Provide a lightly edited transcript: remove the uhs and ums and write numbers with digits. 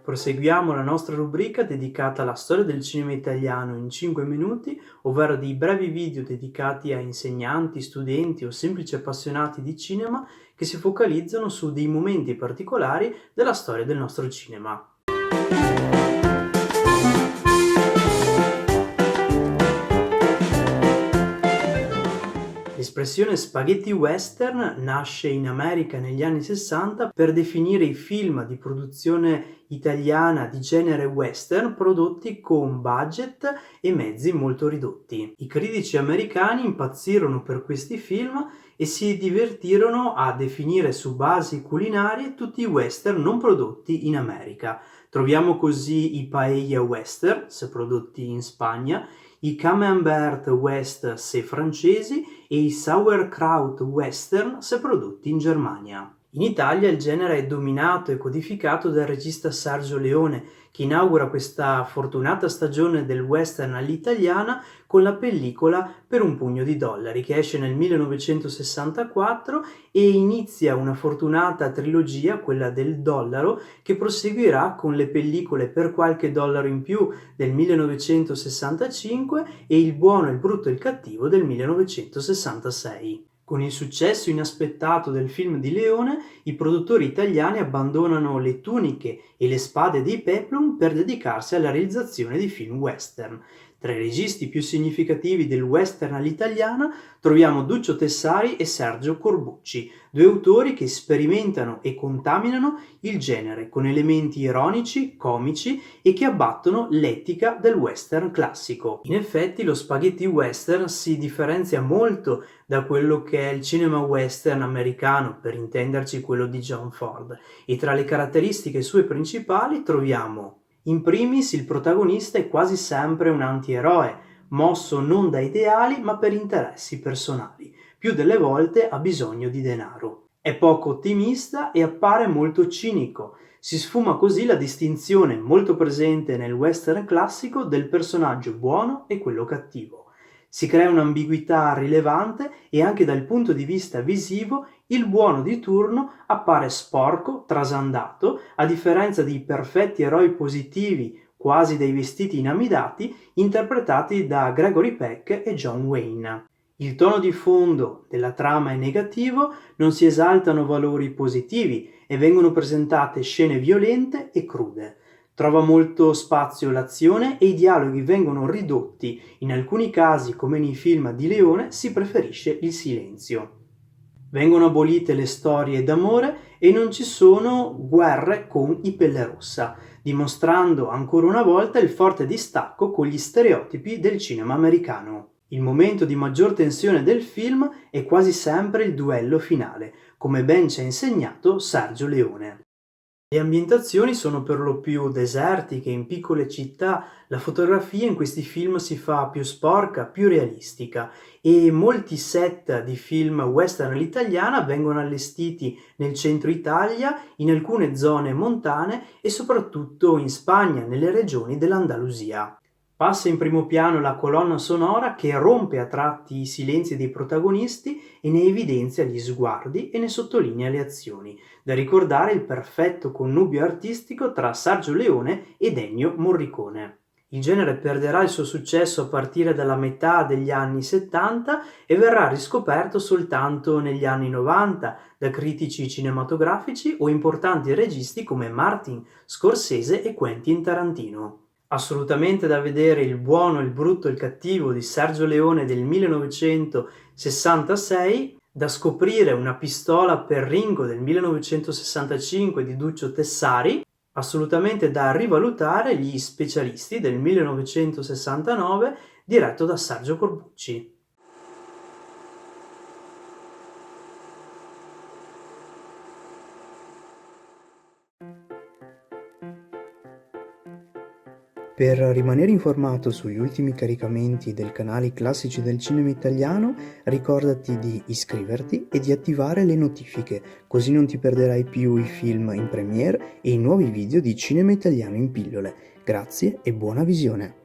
Proseguiamo la nostra rubrica dedicata alla storia del cinema italiano in 5 minuti, ovvero dei brevi video dedicati a insegnanti, studenti o semplici appassionati di cinema che si focalizzano su dei momenti particolari della storia del nostro cinema. L'espressione spaghetti western nasce in America negli anni 60 per definire i film di produzione italiana di genere western prodotti con budget e mezzi molto ridotti. I critici americani impazzirono per questi film e si divertirono a definire su basi culinarie tutti i western non prodotti in America. Troviamo così i paella western, se prodotti in Spagna, i camembert west se francesi e i sauerkraut western se prodotti in Germania. In Italia il genere è dominato e codificato dal regista Sergio Leone, che inaugura questa fortunata stagione del western all'italiana con la pellicola Per un pugno di dollari, che esce nel 1964 e inizia una fortunata trilogia, quella del dollaro, che proseguirà con le pellicole Per qualche dollaro in più del 1965 e Il buono, il brutto e il cattivo del 1966. Con il successo inaspettato del film di Leone, i produttori italiani abbandonano le tuniche e le spade dei peplum per dedicarsi alla realizzazione di film western. Tra i registi più significativi del western all'italiana troviamo Duccio Tessari e Sergio Corbucci, due autori che sperimentano e contaminano il genere con elementi ironici, comici e che abbattono l'etica del western classico. In effetti lo spaghetti western si differenzia molto da quello che è il cinema western americano, per intenderci quello di John Ford, e tra le caratteristiche sue principali troviamo in primis il protagonista è quasi sempre un antieroe, mosso non da ideali ma per interessi personali. Più delle volte ha bisogno di denaro. È poco ottimista e appare molto cinico. Si sfuma così la distinzione molto presente nel western classico del personaggio buono e quello cattivo. Si crea un'ambiguità rilevante e anche dal punto di vista visivo il buono di turno appare sporco, trasandato, a differenza dei perfetti eroi positivi, quasi dei vestiti inamidati, interpretati da Gregory Peck e John Wayne. Il tono di fondo della trama è negativo, non si esaltano valori positivi e vengono presentate scene violente e crude. Trova molto spazio l'azione e i dialoghi vengono ridotti, in alcuni casi come nei film di Leone si preferisce il silenzio. Vengono abolite le storie d'amore e non ci sono guerre con i pelle rossa, dimostrando ancora una volta il forte distacco con gli stereotipi del cinema americano. Il momento di maggior tensione del film è quasi sempre il duello finale, come ben ci ha insegnato Sergio Leone. Le ambientazioni sono per lo più desertiche, in piccole città, la fotografia in questi film si fa più sporca, più realistica e molti set di film western all'italiana vengono allestiti nel centro Italia, in alcune zone montane e soprattutto in Spagna, nelle regioni dell'Andalusia. Passa in primo piano la colonna sonora che rompe a tratti i silenzi dei protagonisti e ne evidenzia gli sguardi e ne sottolinea le azioni, da ricordare il perfetto connubio artistico tra Sergio Leone ed Ennio Morricone. Il genere perderà il suo successo a partire dalla metà degli anni 70 e verrà riscoperto soltanto negli anni 90 da critici cinematografici o importanti registi come Martin Scorsese e Quentin Tarantino. Assolutamente da vedere Il buono, il brutto e il cattivo di Sergio Leone del 1966, da scoprire Una pistola per Ringo del 1965 di Duccio Tessari, assolutamente da rivalutare Gli specialisti del 1969 diretto da Sergio Corbucci. Per rimanere informato sugli ultimi caricamenti del canale Classici del Cinema Italiano, ricordati di iscriverti e di attivare le notifiche, così non ti perderai più i film in premiere e i nuovi video di cinema italiano in pillole. Grazie e buona visione!